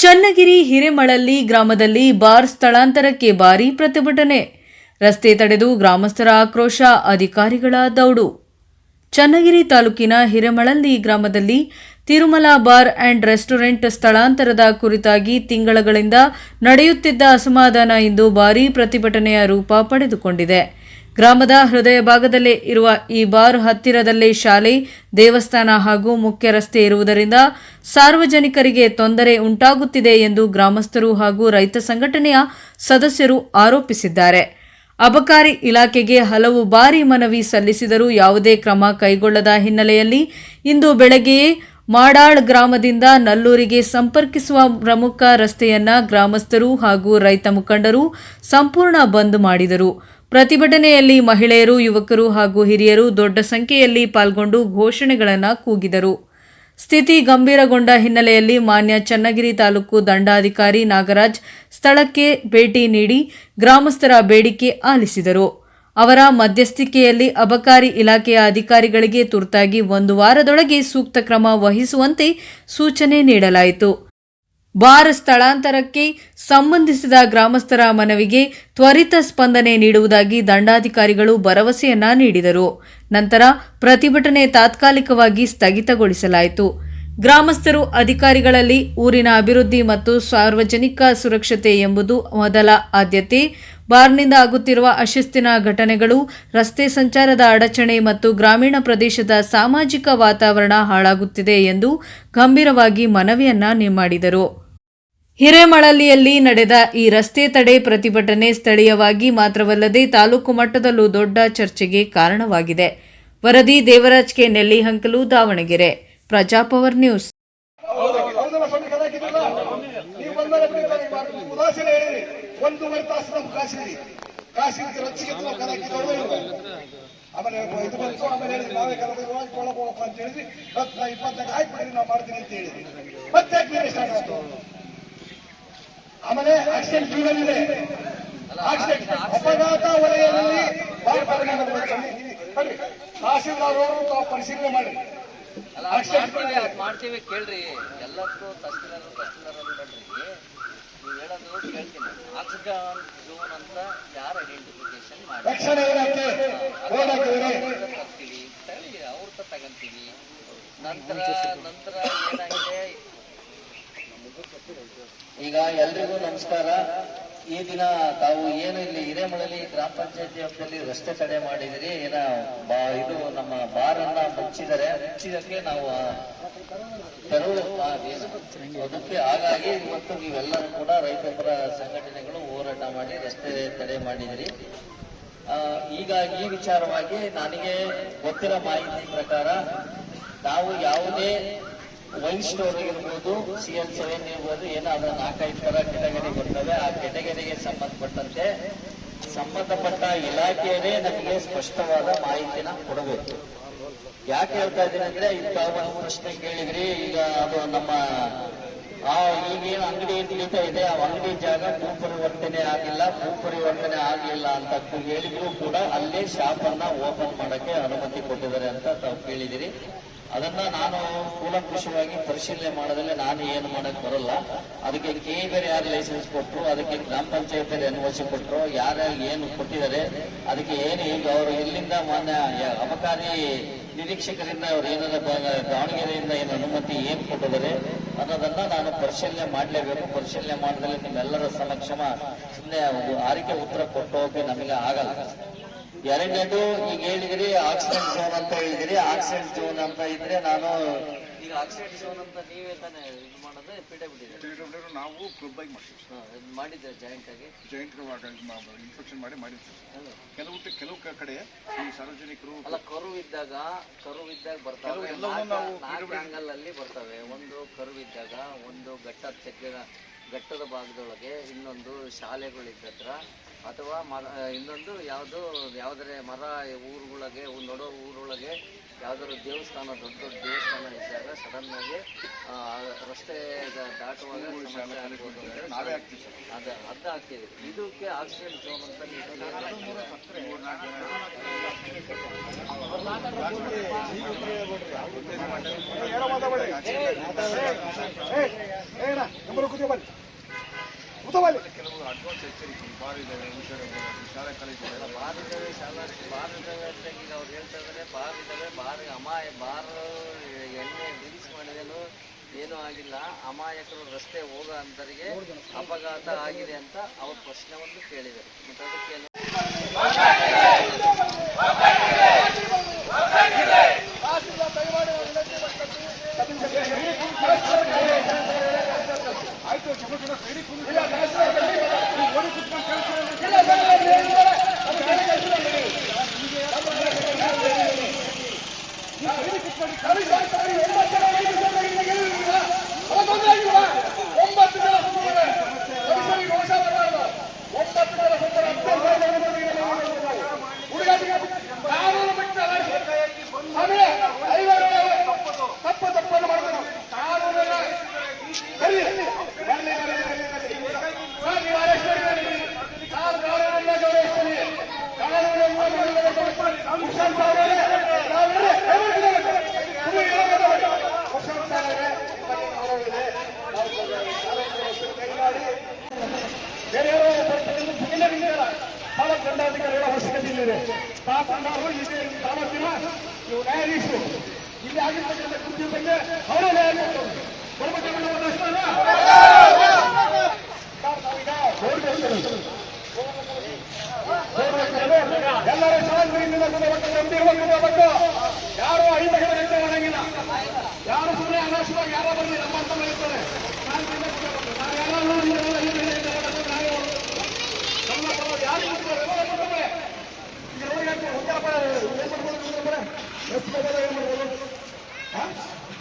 ಚನ್ನಗಿರಿ ಹಿರೇಮಳಲ್ಲಿ ಗ್ರಾಮದಲ್ಲಿ ಬಾರ್ ಸ್ಥಳಾಂತರಕ್ಕೆ ಭಾರೀ ಪ್ರತಿಭಟನೆ. ರಸ್ತೆ ತಡೆದು ಗ್ರಾಮಸ್ಥರ ಆಕ್ರೋಶ, ಅಧಿಕಾರಿಗಳ ದೌಡು. ಚನ್ನಗಿರಿ ತಾಲೂಕಿನ ಹಿರೇಮಳಲ್ಲಿ ಗ್ರಾಮದಲ್ಲಿ ತಿರುಮಲ ಬಾರ್ ಅಂಡ್ ರೆಸ್ಟೋರೆಂಟ್ ಸ್ಥಳಾಂತರದ ಕುರಿತಾಗಿ ತಿಂಗಳುಗಳಿಂದ ನಡೆಯುತ್ತಿದ್ದ ಅಸಮಾಧಾನ ಇಂದು ಭಾರೀ ಪ್ರತಿಭಟನೆಯ ರೂಪ ಪಡೆದುಕೊಂಡಿದೆ. ಗ್ರಾಮದ ಹೃದಯ ಭಾಗದಲ್ಲೇ ಇರುವ ಈ ಬಾರ್ ಹತ್ತಿರದಲ್ಲೇ ಶಾಲೆ, ದೇವಸ್ಥಾನ ಹಾಗೂ ಮುಖ್ಯ ರಸ್ತೆ ಇರುವುದರಿಂದ ಸಾರ್ವಜನಿಕರಿಗೆ ತೊಂದರೆ ಉಂಟಾಗುತ್ತಿದೆ ಎಂದು ಗ್ರಾಮಸ್ಥರು ಹಾಗೂ ರೈತ ಸಂಘಟನೆಯ ಸದಸ್ಯರು ಆರೋಪಿಸಿದ್ದಾರೆ. ಅಬಕಾರಿ ಇಲಾಖೆಗೆ ಹಲವು ಬಾರಿ ಮನವಿ ಸಲ್ಲಿಸಿದರೂ ಯಾವುದೇ ಕ್ರಮ ಕೈಗೊಳ್ಳದ ಹಿನ್ನೆಲೆಯಲ್ಲಿ ಇಂದು ಬೆಳಗ್ಗೆಯೇ ಮಾಡಾಳ್ ಗ್ರಾಮದಿಂದ ನಲ್ಲೂರಿಗೆ ಸಂಪರ್ಕಿಸುವ ಪ್ರಮುಖ ರಸ್ತೆಯನ್ನ ಗ್ರಾಮಸ್ಥರು ಹಾಗೂ ರೈತ ಮುಖಂಡರು ಸಂಪೂರ್ಣ ಬಂದ್ ಮಾಡಿದರು. ಪ್ರತಿಭಟನೆಯಲ್ಲಿ ಮಹಿಳೆಯರು, ಯುವಕರು ಹಾಗೂ ಹಿರಿಯರು ದೊಡ್ಡ ಸಂಖ್ಯೆಯಲ್ಲಿ ಪಾಲ್ಗೊಂಡು ಘೋಷಣೆಗಳನ್ನು ಕೂಗಿದರು. ಸ್ಥಿತಿ ಗಂಭೀರಗೊಂಡ ಹಿನ್ನೆಲೆಯಲ್ಲಿ ಮಾನ್ಯ ಚನ್ನಗಿರಿ ತಾಲೂಕು ದಂಡಾಧಿಕಾರಿ ನಾಗರಾಜ್ ಸ್ಥಳಕ್ಕೆ ಭೇಟಿ ನೀಡಿ ಗ್ರಾಮಸ್ಥರ ಬೇಡಿಕೆ ಆಲಿಸಿದರು. ಅವರ ಮಧ್ಯಸ್ಥಿಕೆಯಲ್ಲಿ ಅಬಕಾರಿ ಇಲಾಖೆಯ ಅಧಿಕಾರಿಗಳಿಗೆ ತುರ್ತಾಗಿ 1 ವಾರದೊಳಗೆ ಸೂಕ್ತ ಕ್ರಮ ವಹಿಸುವಂತೆ ಸೂಚನೆ ನೀಡಲಾಯಿತು. ಬಾರ್ ಸ್ಥಳಾಂತರಕ್ಕೆ ಸಂಬಂಧಿಸಿದ ಗ್ರಾಮಸ್ಥರ ಮನವಿಗೆ ತ್ವರಿತ ಸ್ಪಂದನೆ ನೀಡುವುದಾಗಿ ದಂಡಾಧಿಕಾರಿಗಳು ಭರವಸೆಯನ್ನ ನೀಡಿದರು. ನಂತರ ಪ್ರತಿಭಟನೆ ತಾತ್ಕಾಲಿಕವಾಗಿ ಸ್ಥಗಿತಗೊಳಿಸಲಾಯಿತು. ಗ್ರಾಮಸ್ಥರು ಅಧಿಕಾರಿಗಳಲ್ಲಿ ಊರಿನ ಅಭಿವೃದ್ಧಿ ಮತ್ತು ಸಾರ್ವಜನಿಕ ಸುರಕ್ಷತೆ ಎಂಬುದು ಮೊದಲ ಆದ್ಯತೆ. ಬಾರ್ನಿಂದ ಆಗುತ್ತಿರುವ ಅಶಿಸ್ತಿನ ಘಟನೆಗಳು, ರಸ್ತೆ ಸಂಚಾರದ ಅಡಚಣೆ ಮತ್ತು ಗ್ರಾಮೀಣ ಪ್ರದೇಶದ ಸಾಮಾಜಿಕ ವಾತಾವರಣ ಹಾಳಾಗುತ್ತಿದೆ ಎಂದು ಗಂಭೀರವಾಗಿ ಮನವಿಯನ್ನ ಮಾಡಿದರು. ಹಿರೇಮಳಲಿಯಲ್ಲಿ ನಡೆದ ಈ ರಸ್ತೆ ತಡೆ ಪ್ರತಿಭಟನೆ ಸ್ಥಳೀಯವಾಗಿ ಮಾತ್ರವಲ್ಲದೆ ತಾಲೂಕು ಮಟ್ಟದಲ್ಲೂ ದೊಡ್ಡ ಚರ್ಚೆಗೆ ಕಾರಣವಾಗಿದೆ. ವರದಿ ದೇವರಾಜ್ ಕೆ ನೆಲ್ಲಿಹಂಕಲು, ದಾವಣಗೆರೆ, ಪ್ರಜಾಪವರ್ ನ್ಯೂಸ್. ಆಮೇಲೆ ಆಕ್ಸಿಡೆಂಟ್ ಜೀವನವಿದೆ. ಅಪಘಾತ ವಲಯದಲ್ಲಿ ತಹಸೀಲ್ದಾರ್ ಅವರು ಪರಿಶೀಲನೆ ಮಾಡಿ ಮಾಡ್ತೀವಿ ಕೇಳ್ರಿ. ಎಲ್ಲಕ್ಕೂ ತಹಸೀಲ್ದಾರ್ ನೀವು ಹೇಳೋದು ಕೇಳ್ತೀನಿ. ಆಕ್ಸಿಜನ್ ಝೋನ್ ಅಂತ ಯಾರು ಐಡೆಂಟಿಫಿಕೇಶನ್ ಮಾಡಿ ರಕ್ಷಣೆ ಇಲಾಖೆ ತರ್ತೀವಿ, ಅವ್ರ ತಗಂತೀವಿ. ನಂತರ ಏನಾಗಿದೆ, ಈಗ ಎಲ್ರಿಗೂ ನಮಸ್ಕಾರ. ಈ ದಿನ ತಾವು ಏನು ಇಲ್ಲಿ ಹಿರೇಮಳಲಿ ಗ್ರಾಮ ಪಂಚಾಯತಿ ಹಬ್ಬದಲ್ಲಿ ರಸ್ತೆ ತಡೆ ಮಾಡಿದಿರಿ, ಇದು ನಮ್ಮ ಬಾರ್ ಅನ್ನ ಮುಚ್ಚಿದಕ್ಕೆ ನಾವು ತೆರವು ಅದಕ್ಕೆ ಹಾಗಾಗಿ ಇವತ್ತು ನೀವೆಲ್ಲರೂ ಕೂಡ ರೈತರ ಸಂಘಟನೆಗಳು ಹೋರಾಟ ಮಾಡಿ ರಸ್ತೆ ತಡೆ ಮಾಡಿದಿರಿ. ಈಗ ಈ ವಿಚಾರವಾಗಿ ನನಗೆ ಗೊತ್ತಿರೋ ಮಾಹಿತಿ ಪ್ರಕಾರ ನಾವು ಯಾವುದೇ ವೈನ್ ಸ್ಟೋರ್ ಇರ್ಬೋದು, CL7 ಇರ್ಬೋದು, ಏನಾದ್ರೂ 4-5 ತರ ಕೆಟಗರಿ ಬರ್ತವೆ. ಆ ಕೆಟಗರಿಗೆ ಸಂಬಂಧಪಟ್ಟ ಇಲಾಖೆಯೇ ನಮಗೆ ಸ್ಪಷ್ಟವಾದ ಮಾಹಿತಿನ ಕೊಡಬೇಕು. ಯಾಕೆ ಹೇಳ್ತಾ ಇದ್ದೀನಿ ಅಂದ್ರೆ, ಈಗ ಒಂದು ಪ್ರಶ್ನೆ ಕೇಳಿದ್ರಿ. ಈಗ ಅದು ನಮ್ಮ ಈಗೇನು ಅಂಗಡಿ ನಡೀತಾ ಇದೆ, ಆ ಅಂಗಡಿ ಜಾಗ ಭೂ ಪರಿವರ್ತನೆ ಆಗಲಿಲ್ಲ ಅಂತ ಹೇಳಿದ್ರು ಕೂಡ ಅಲ್ಲೇ ಶಾಪ್ ಅನ್ನ ಓಪನ್ ಮಾಡಕ್ಕೆ ಅನುಮತಿ ಕೊಟ್ಟಿದ್ದಾರೆ ಅಂತ ತಾವು ಕೇಳಿದಿರಿ. ಅದನ್ನ ನಾನು ಕೂಲಂಕುಷವಾಗಿ ಪರಿಶೀಲನೆ ಮಾಡೋದ್ರಲ್ಲಿ ನಾನು ಏನು ಮಾಡಕ್ ಬರಲ್ಲ. ಅದಕ್ಕೆ KBR ಯಾರು ಲೈಸೆನ್ಸ್ ಕೊಟ್ಟರು, ಅದಕ್ಕೆ ಗ್ರಾಮ ಪಂಚಾಯತ್ ಅನುಮತಿ ಕೊಟ್ಟರು, ಯಾರ್ಯಾರು ಏನು ಕೊಟ್ಟಿದ್ದಾರೆ, ಅದಕ್ಕೆ ಏನು ಈಗ ಅವರು ಎಲ್ಲಿಂದ ಮಾನ್ಯ ಅಬಕಾರಿ ನಿರೀಕ್ಷಕರಿಂದ ಅವ್ರು ಏನಾರ ದಾವಣಗೆರೆಯಿಂದ ಏನು ಅನುಮತಿ ಏನು ಕೊಟ್ಟಿದ್ದಾರೆ ಅನ್ನೋದನ್ನ ನಾನು ಪರಿಶೀಲನೆ ಮಾಡಲೇಬೇಕು. ಪರಿಶೀಲನೆ ಮಾಡಿದ್ರೆ ನಿಮ್ಮೆಲ್ಲರ ಸಮಕ್ಷಮ ಸುಮ್ಮನೆ ಒಂದು ಆರಿಕೆ ಉತ್ತರ ಕೊಟ್ಟು ಹೋಗಿ ನಮಗೆ ಆಗಲ್ಲ. ಎರಡನೇದು, ಈಗ ಹೇಳಿದ್ರಿ ಆಕ್ಸಿಡೆಂಟ್ ಝೋನ್ ಅಂತ ಹೇಳಿದಿರಿ. ಆಕ್ಸಿಡೆಂಟ್ ಝೋನ್ ಅಂತ ಇದ್ರೆ ನಾನು ಈಗ ಆಕ್ಸಿಡೆಂಟ್ ಝೋನ್ ಅಂತ ನೀವೇ ತಾನೇ ಇದು ಮಾಡೋದು, PWD ನಾವು ಕ್ಲಬ್ ಆಗಿ ಮಾಡಿದ್ದೆ ಜಾಯಿಂಟ್ ಇನ್ಸ್ಪೆಕ್ಷನ್ ಮಾಡಿದ್ವಿ. ಕೆಲವು ಕಡೆ ಈ ಸಾರ್ವಜನಿಕರು ಅಲ್ಲ ಕರು ಇದ್ದಾಗ ಬರ್ತವೆ, ಆಂಗಲ್ ಅಲ್ಲಿ ಬರ್ತವೆ. ಒಂದು ಕರು ಇದ್ದಾಗ, ಒಂದು ಘಟ್ಟದ ಭಾಗದೊಳಗೆ, ಇನ್ನೊಂದು ಶಾಲೆಗಳಿದ್ದತ್ರ, ಅಥವಾ ಇನ್ನೊಂದು ಯಾವುದರೆ ಮರ ಊರುಗಳಿಗೆ ನೋಡೋ ಊರೊಳಗೆ ಯಾವ್ದಾದ್ರು ದೇವಸ್ಥಾನ, ದೊಡ್ಡ ದೇವಸ್ಥಾನ ಇದ್ದಾಗ ಸಡನ್ ಆಗಿ ರಸ್ತೆ ದಾಟುವಾಗ ಅರ್ಧ ಆಗ್ತಿದೆ. ಇದಕ್ಕೆ ಆಕ್ಸಿಡೆಂಟ್ ಝೋನ್ ಅಂತ ನೀವು ಕೆಲವು ಅಡ್ವಾನ್ಸ್ ಎಚ್ಚರಿಕೆ ಬಾರ್ ಇದ್ದಾವೆ, ಶಾಲಾ ಕಾಲೇಜುಗಳೆಲ್ಲ ಬಾರ್ ಇದ್ದಾವೆ, ಬಾರ್ ಇದ್ದಾವೆ ಅಂತ ಈಗ ಅವ್ರು ಹೇಳ್ತಾ ಇದ್ದಾರೆ. ಬಾರ್ ಇದ್ದಾವೆ, ಬಾರ್ ಎಣ್ಣೆ ಡ್ರಿಂಕ್ಸ್ ಮಾಡಿದೇನು ಏನೂ ಆಗಿಲ್ಲ. ಅಮಾಯಕರು ರಸ್ತೆ ಹೋಗೋ ಅಂಥವರಿಗೆ ಅಪಘಾತ ಆಗಿದೆ ಅಂತ ಅವ್ರ ಪ್ರಶ್ನೆವನ್ನು ಕೇಳಿದ್ದಾರೆ. ಮತ್ತು ಅದಕ್ಕೇನು ದಂಡಾಧಿಕಾರಿಗಳ ಅವಶ್ಯಕತೆ ಇಲ್ಲಿದೆ. ತಹಸೀಲ್ದಾರರು ಇದೆ ತಾಲೂಕಿನ ನೀವು ನ್ಯಾಯಾಧೀಶರು ಇಲ್ಲಿ ಆಗಿರ್ತಕ್ಕಂಥ ಕೃತ್ಯ ಬಗ್ಗೆ ಅವರೇ ನ್ಯಾಯ ಕೊಡ್ತಾರೆ. ಎಲ್ಲರೂ ಜವಾಬ್ದಾರಿಯಿಂದ ಕುಟುಂಬಕ್ಕೆ ಯಾರು ಐದು ಮಾಡಂಗಿಲ್ಲ. ಯಾರು ಸುಮ್ಮನೆ ಅನಾವಶ್ಯವಾಗಿ ಯಾರೋ ಬಂದು ನಮ್ಮ ಅಂತ ಹೇಳ್ತಾರೆ. ಯಾರು